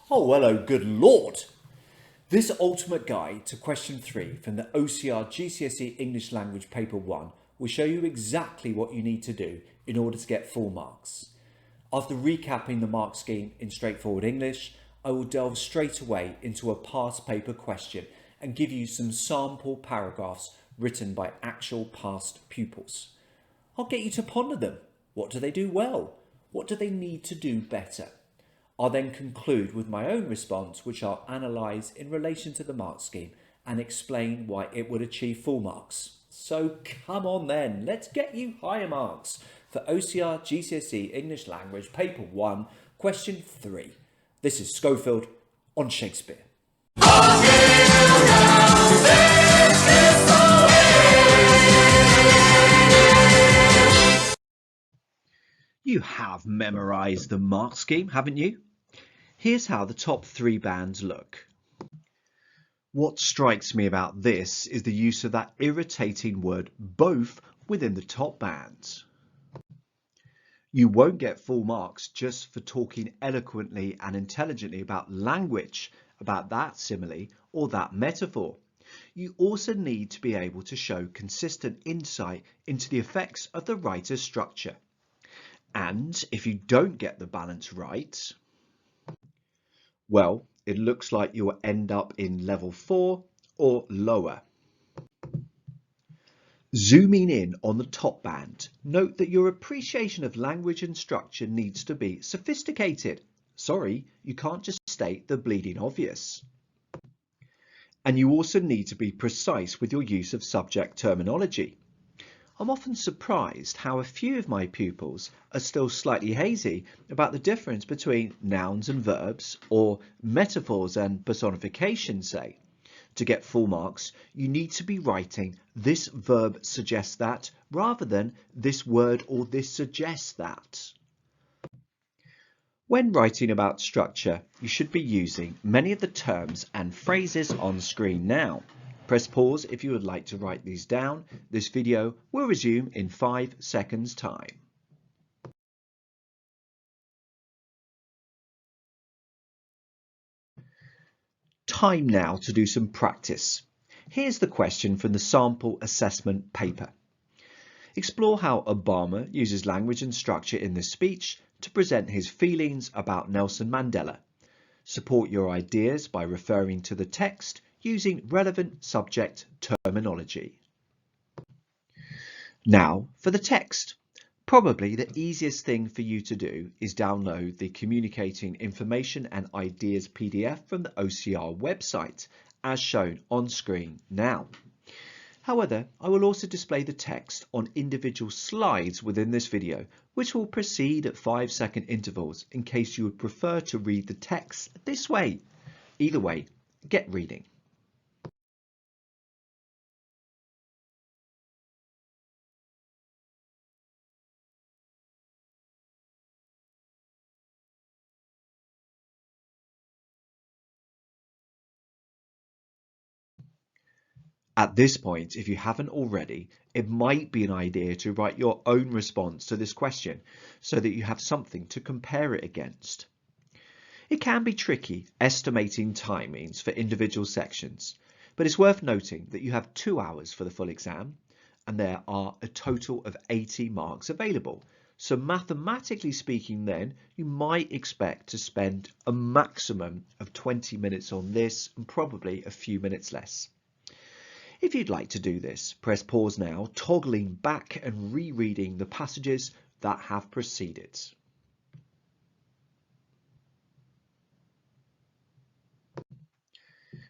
Oh, hello, good Lord. This ultimate guide to question 3 from the OCR GCSE English Language Paper 1 will show you exactly what you need to do in order to get full marks. After recapping the mark scheme in straightforward English, I will delve straight away into a past paper question and give you some sample paragraphs written by actual past pupils. I'll get you to ponder them. What do they do well? What do they need to do better? I'll then conclude with my own response, which I'll analyse in relation to the mark scheme and explain why it would achieve full marks. So come on then, let's get you higher marks for OCR GCSE English Language Paper 1, Question 3. This is Schofield on Shakespeare. You have memorised the mark scheme, haven't you? Here's how the top 3 bands look. What strikes me about this is the use of that irritating word both within the top bands. You won't get full marks just for talking eloquently and intelligently about language, about that simile or that metaphor. You also need to be able to show consistent insight into the effects of the writer's structure. And if you don't get the balance right, well, it looks like you'll end up in level 4 or lower. Zooming in on the top band, note that your appreciation of language and structure needs to be sophisticated. Sorry, you can't just state the bleeding obvious. And you also need to be precise with your use of subject terminology. I'm often surprised how a few of my pupils are still slightly hazy about the difference between nouns and verbs or metaphors and personifications, say. To get full marks, you need to be writing "this verb suggests that" rather than "this word or this suggests that." When writing about structure, you should be using many of the terms and phrases on screen now. Press pause if you would like to write these down. This video will resume in 5 seconds time. Time now to do some practice. Here's the question from the sample assessment paper. Explore how Obama uses language and structure in this speech to present his feelings about Nelson Mandela. Support your ideas by referring to the text using relevant subject terminology. Now for the text. Probably the easiest thing for you to do is download the Communicating Information and Ideas PDF from the OCR website, as shown on screen now. However, I will also display the text on individual slides within this video, which will proceed at 5-second intervals in case you would prefer to read the text this way. Either way, get reading. At this point, if you haven't already, it might be an idea to write your own response to this question so that you have something to compare it against. It can be tricky estimating timings for individual sections, but it's worth noting that you have 2 hours for the full exam and there are a total of 80 marks available. So mathematically speaking then, you might expect to spend a maximum of 20 minutes on this and probably a few minutes less. If you'd like to do this, press pause now, toggling back and rereading the passages that have preceded.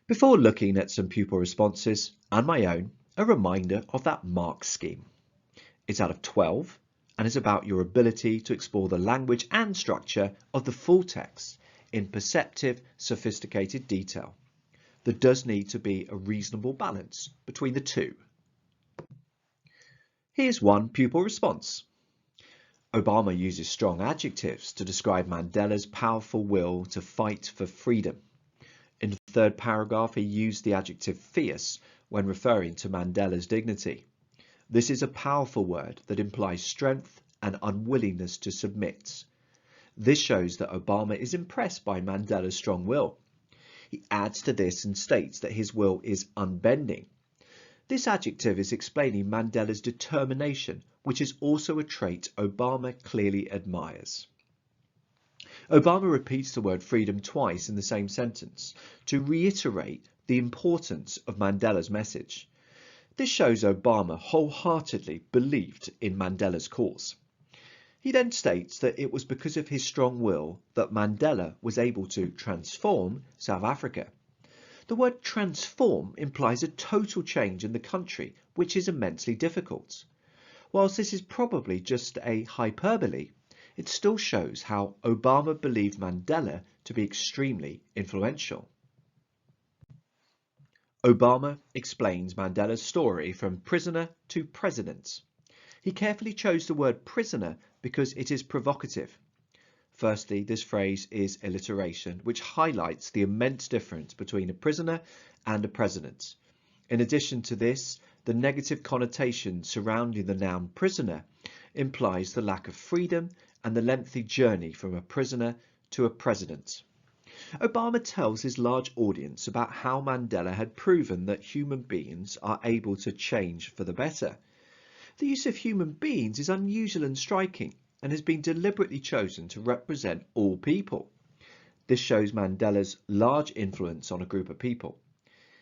Before looking at some pupil responses and my own, a reminder of that mark scheme. It's out of 12 and is about your ability to explore the language and structure of the full text in perceptive, sophisticated detail. There does need to be a reasonable balance between the two. Here's one pupil response. Obama uses strong adjectives to describe Mandela's powerful will to fight for freedom. In the third paragraph, he used the adjective fierce when referring to Mandela's dignity. This is a powerful word that implies strength and unwillingness to submit. This shows that Obama is impressed by Mandela's strong will. He adds to this and states that his will is unbending. This adjective is explaining Mandela's determination, which is also a trait Obama clearly admires. Obama repeats the word freedom twice in the same sentence to reiterate the importance of Mandela's message. This shows Obama wholeheartedly believed in Mandela's cause. He then states that it was because of his strong will that Mandela was able to transform South Africa. The word transform implies a total change in the country, which is immensely difficult. Whilst this is probably just a hyperbole, it still shows how Obama believed Mandela to be extremely influential. Obama explains Mandela's story from prisoner to president. He carefully chose the word prisoner because it is provocative. Firstly, this phrase is alliteration, which highlights the immense difference between a prisoner and a president. In addition to this, the negative connotation surrounding the noun prisoner implies the lack of freedom and the lengthy journey from a prisoner to a president. Obama tells his large audience about how Mandela had proven that human beings are able to change for the better. The use of human beings is unusual and striking and has been deliberately chosen to represent all people. This shows Mandela's large influence on a group of people.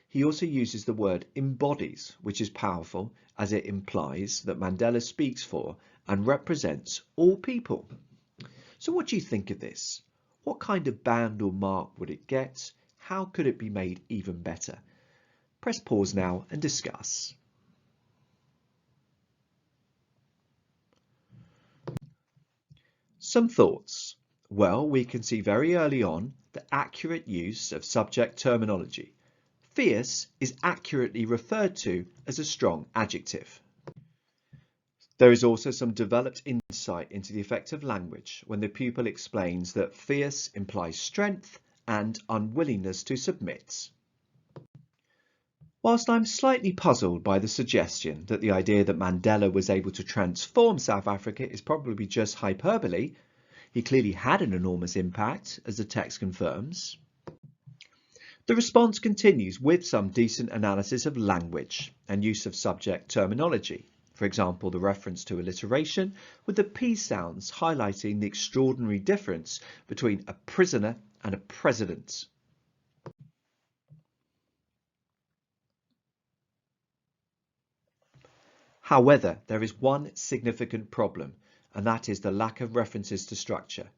He also uses the word embodies, which is powerful as it implies that Mandela speaks for and represents all people. So what do you think of this? What kind of band or mark would it get? How could it be made even better? Press pause now and discuss. Some thoughts. Well, we can see very early on the accurate use of subject terminology. Fierce is accurately referred to as a strong adjective. There is also some developed insight into the effect of language when the pupil explains that fierce implies strength and unwillingness to submit. Whilst I'm slightly puzzled by the suggestion that the idea that Mandela was able to transform South Africa is probably just hyperbole, he clearly had an enormous impact, as the text confirms. The response continues with some decent analysis of language and use of subject terminology. For example, the reference to alliteration with the P sounds highlighting the extraordinary difference between a prisoner and a president. However, there is one significant problem, and that is the lack of references to structure.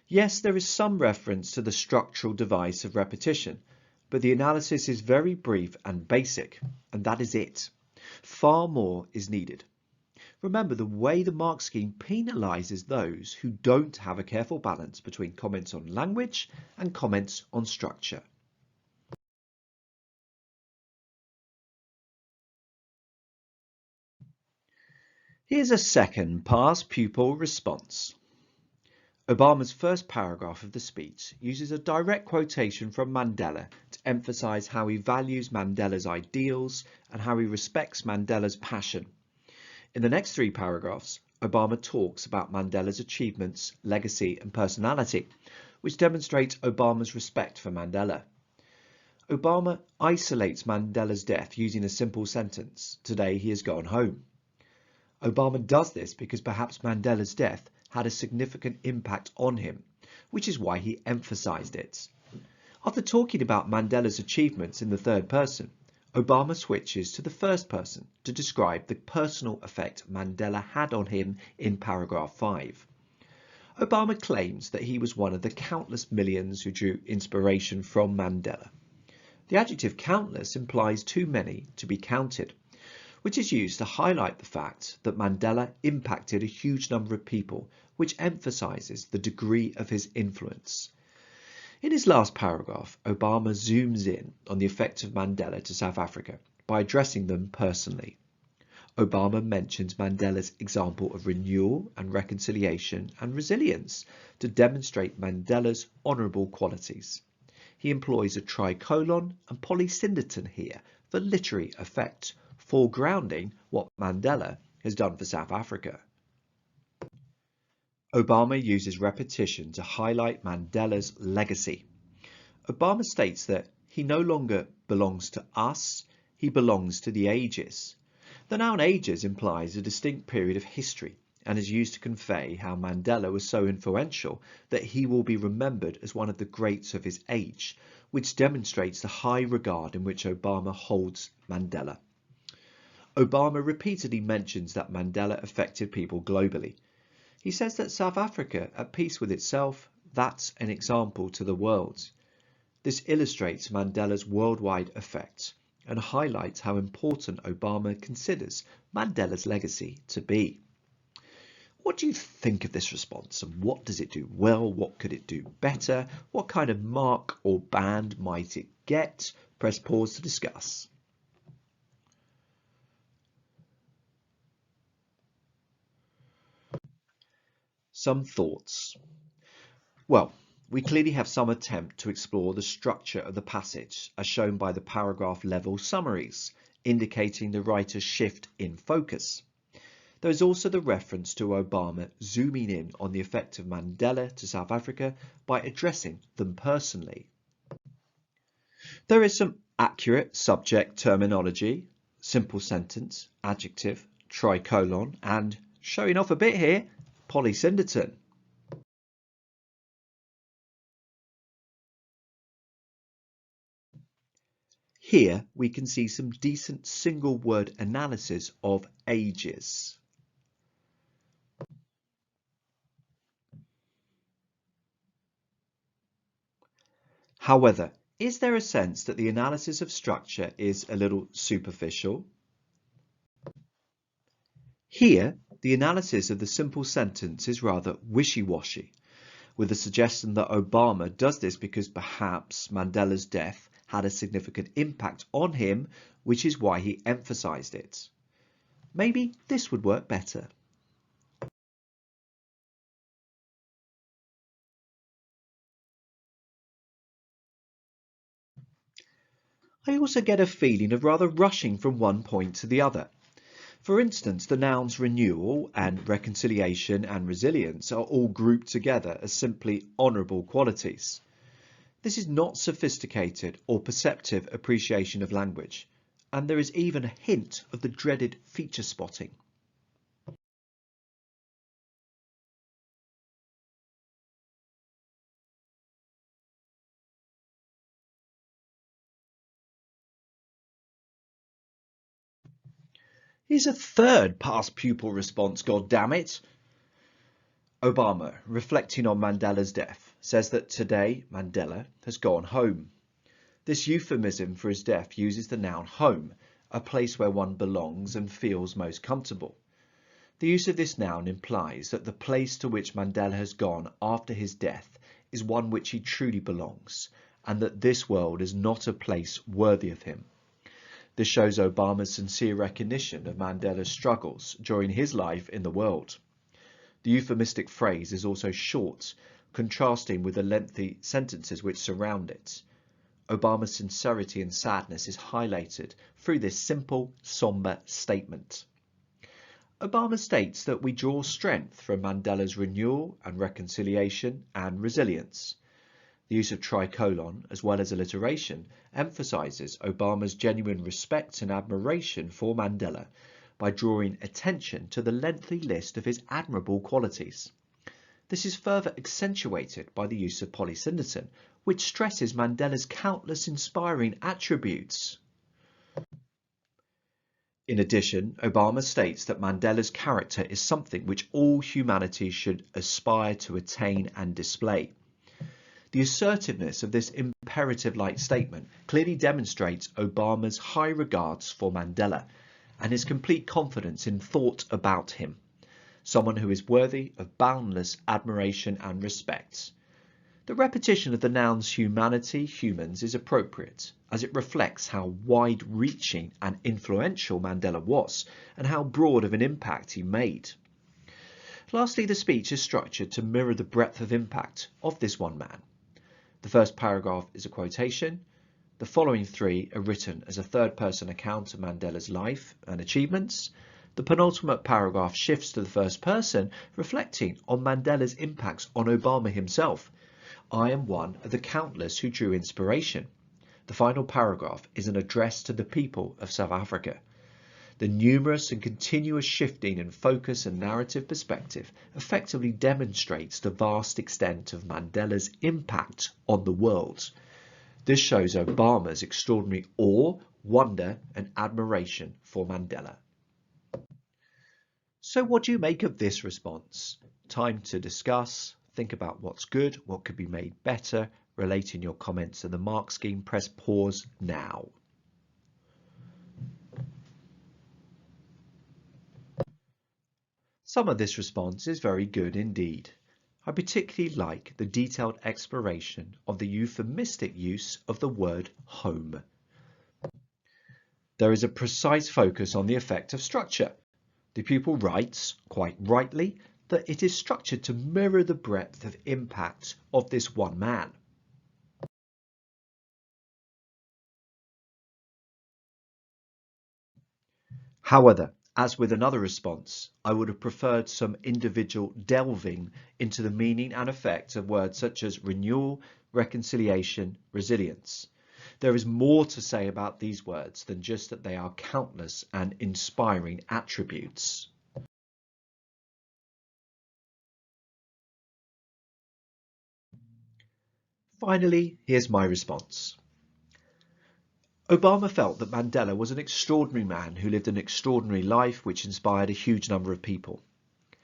Yes, there is some reference to the structural device of repetition, but the analysis is very brief and basic, and that is it. Far more is needed. Remember the way the mark scheme penalises those who don't have a careful balance between comments on language and comments on structure. Here's a second past pupil response. Obama's first paragraph of the speech uses a direct quotation from Mandela to emphasise how he values Mandela's ideals and how he respects Mandela's passion. In the next 3 paragraphs, Obama talks about Mandela's achievements, legacy and personality, which demonstrates Obama's respect for Mandela. Obama isolates Mandela's death using a simple sentence, "Today he has gone home." Obama does this because perhaps Mandela's death had a significant impact on him, which is why he emphasized it. After talking about Mandela's achievements in the third person, Obama switches to the first person to describe the personal effect Mandela had on him in paragraph 5. Obama claims that he was one of the countless millions who drew inspiration from Mandela. The adjective countless implies too many to be counted, which is used to highlight the fact that Mandela impacted a huge number of people, which emphasizes the degree of his influence. In his last paragraph, Obama zooms in on the effect of Mandela to South Africa by addressing them personally. Obama mentions Mandela's example of renewal and reconciliation and resilience to demonstrate Mandela's honourable qualities. He employs a tricolon and polysyndeton here for literary effect, foregrounding what Mandela has done for South Africa. Obama uses repetition to highlight Mandela's legacy. Obama states that he no longer belongs to us, he belongs to the ages. The noun ages implies a distinct period of history and is used to convey how Mandela was so influential that he will be remembered as one of the greats of his age, which demonstrates the high regard in which Obama holds Mandela. Obama repeatedly mentions that Mandela affected people globally. He says that South Africa, at peace with itself, that's an example to the world. This illustrates Mandela's worldwide effect and highlights how important Obama considers Mandela's legacy to be. What do you think of this response, and what does it do well? What could it do better? What kind of mark or band might it get? Press pause to discuss. Some thoughts. Well, we clearly have some attempt to explore the structure of the passage as shown by the paragraph level summaries, indicating the writer's shift in focus. There is also the reference to Obama zooming in on the effect of Mandela to South Africa by addressing them personally. There is some accurate subject terminology, simple sentence, adjective, tricolon, and, showing off a bit here, polysyndeton. Here we can see some decent single word analysis of ages. However, is there a sense that the analysis of structure is a little superficial? Here, the analysis of the simple sentence is rather wishy-washy, with the suggestion that Obama does this because perhaps Mandela's death had a significant impact on him, which is why he emphasized it. Maybe this would work better. I also get a feeling of rather rushing from one point to the other. For instance, the nouns renewal and reconciliation and resilience are all grouped together as simply honourable qualities. This is not sophisticated or perceptive appreciation of language, and there is even a hint of the dreaded feature spotting. Here's a third past pupil response, goddammit. Obama, reflecting on Mandela's death, says that today Mandela has gone home. This euphemism for his death uses the noun home, a place where one belongs and feels most comfortable. The use of this noun implies that the place to which Mandela has gone after his death is one which he truly belongs, and that this world is not a place worthy of him. This shows Obama's sincere recognition of Mandela's struggles during his life in the world. The euphemistic phrase is also short, contrasting with the lengthy sentences which surround it. Obama's sincerity and sadness is highlighted through this simple, sombre statement. Obama states that we draw strength from Mandela's renewal and reconciliation and resilience. The use of tricolon, as well as alliteration, emphasizes Obama's genuine respect and admiration for Mandela by drawing attention to the lengthy list of his admirable qualities. This is further accentuated by the use of polysyndeton, which stresses Mandela's countless inspiring attributes. In addition, Obama states that Mandela's character is something which all humanity should aspire to attain and display. The assertiveness of this imperative-like statement clearly demonstrates Obama's high regards for Mandela and his complete confidence in thought about him, someone who is worthy of boundless admiration and respect. The repetition of the nouns humanity, humans is appropriate, as it reflects how wide-reaching and influential Mandela was and how broad of an impact he made. Lastly, the speech is structured to mirror the breadth of impact of this one man. The first paragraph is a quotation. The following three are written as a third-person account of Mandela's life and achievements. The penultimate paragraph shifts to the first person, reflecting on Mandela's impacts on Obama himself. I am one of the countless who drew inspiration. The final paragraph is an address to the people of South Africa. The numerous and continuous shifting in focus and narrative perspective effectively demonstrates the vast extent of Mandela's impact on the world. This shows Obama's extraordinary awe, wonder, and admiration for Mandela. So what do you make of this response? Time to discuss, think about what's good, what could be made better, relating your comments to the mark scheme. Press pause now. Some of this response is very good indeed. I particularly like the detailed exploration of the euphemistic use of the word home. There is a precise focus on the effect of structure. The pupil writes, quite rightly, that it is structured to mirror the breadth of impact of this one man. However, as with another response, I would have preferred some individual delving into the meaning and effect of words such as renewal, reconciliation, resilience. There is more to say about these words than just that they are countless and inspiring attributes. Finally, here's my response. Obama felt that Mandela was an extraordinary man who lived an extraordinary life which inspired a huge number of people.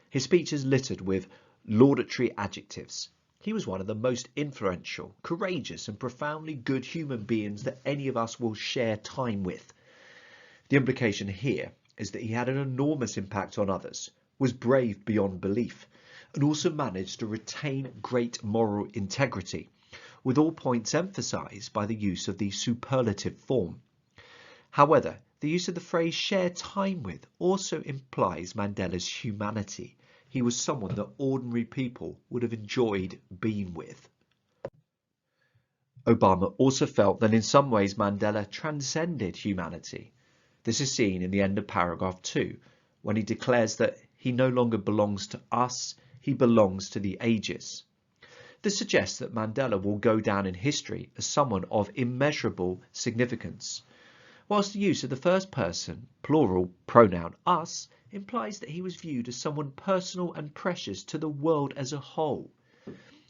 His speech is littered with laudatory adjectives. He was one of the most influential, courageous and profoundly good human beings that any of us will share time with. The implication here is that he had an enormous impact on others, was brave beyond belief, and also managed to retain great moral integrity, with all points emphasised by the use of the superlative form. However, the use of the phrase share time with also implies Mandela's humanity. He was someone that ordinary people would have enjoyed being with. Obama also felt that in some ways Mandela transcended humanity. This is seen in the end of paragraph 2, when he declares that he no longer belongs to us, he belongs to the ages. This suggests that Mandela will go down in history as someone of immeasurable significance, whilst the use of the first person plural pronoun us implies that he was viewed as someone personal and precious to the world as a whole.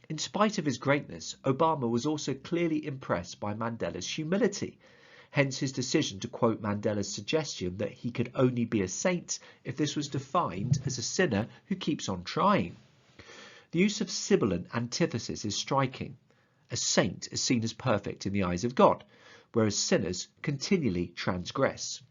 In spite of his greatness, Obama was also clearly impressed by Mandela's humility, hence his decision to quote Mandela's suggestion that he could only be a saint if this was defined as a sinner who keeps on trying. The use of sibilant antithesis is striking. A saint is seen as perfect in the eyes of God, whereas sinners continually transgress.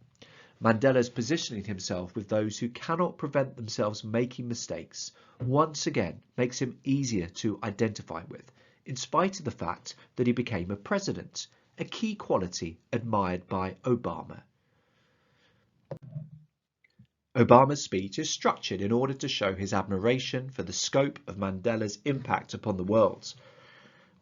Mandela's positioning himself with those who cannot prevent themselves making mistakes once again makes him easier to identify with, in spite of the fact that he became a president, a key quality admired by Obama. Obama's speech is structured in order to show his admiration for the scope of Mandela's impact upon the world.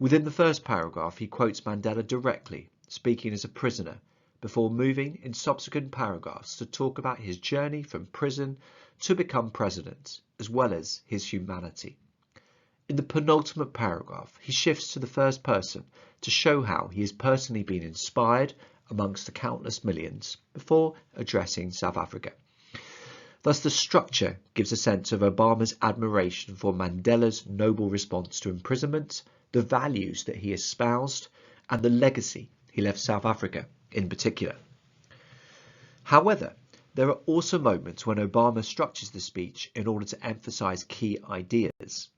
Within the first paragraph, he quotes Mandela directly, speaking as a prisoner, before moving in subsequent paragraphs to talk about his journey from prison to become president, as well as his humanity. In the penultimate paragraph, he shifts to the first person to show how he has personally been inspired amongst the countless millions before addressing South Africa. Thus, the structure gives a sense of Obama's admiration for Mandela's noble response to imprisonment, the values that he espoused, and the legacy he left South Africa in particular. However, there are also moments when Obama structures the speech in order to emphasize key ideas.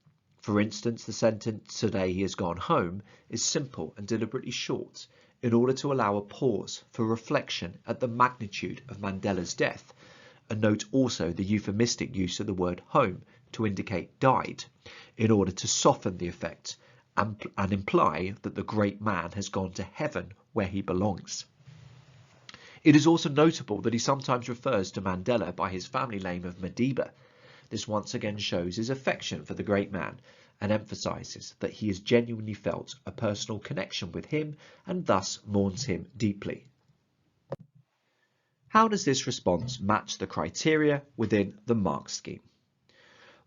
For instance, the sentence, "Today he has gone home," is simple and deliberately short in order to allow a pause for reflection at the magnitude of Mandela's death. And note also the euphemistic use of the word home to indicate died, in order to soften the effect and imply that the great man has gone to heaven where he belongs. It is also notable that he sometimes refers to Mandela by his family name of Madiba. This once again shows his affection for the great man and emphasizes that he has genuinely felt a personal connection with him and thus mourns him deeply. How does this response match the criteria within the mark scheme?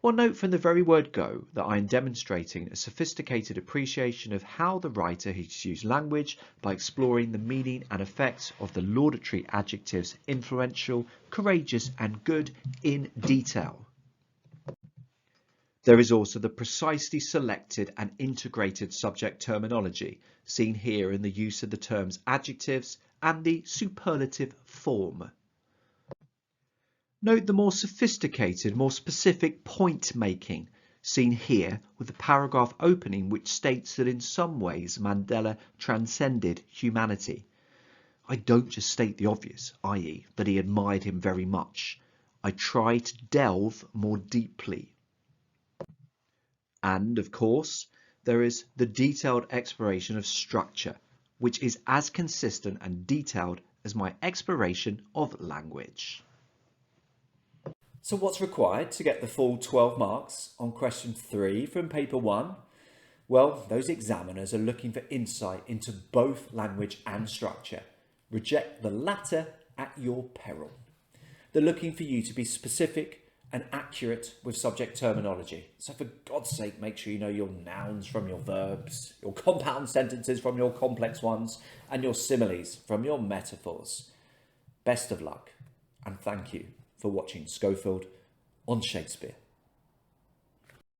Well, note from the very word go that I am demonstrating a sophisticated appreciation of how the writer has used language by exploring the meaning and effects of the laudatory adjectives influential, courageous and good in detail. There is also the precisely selected and integrated subject terminology, seen here in the use of the terms adjectives and the superlative form. Note the more sophisticated, more specific point making, seen here with the paragraph opening which states that in some ways Mandela transcended humanity. I don't just state the obvious, i.e. that he admired him very much. I try to delve more deeply. And, of course, there is the detailed exploration of structure, which is as consistent and detailed as my exploration of language. So what's required to get the full 12 marks on question 3 from paper 1? Well, those examiners are looking for insight into both language and structure. Reject the latter at your peril. They're looking for you to be specific and accurate with subject terminology. So for God's sake, make sure you know your nouns from your verbs, your compound sentences from your complex ones, and your similes from your metaphors. Best of luck, and thank you for watching Schofield on Shakespeare.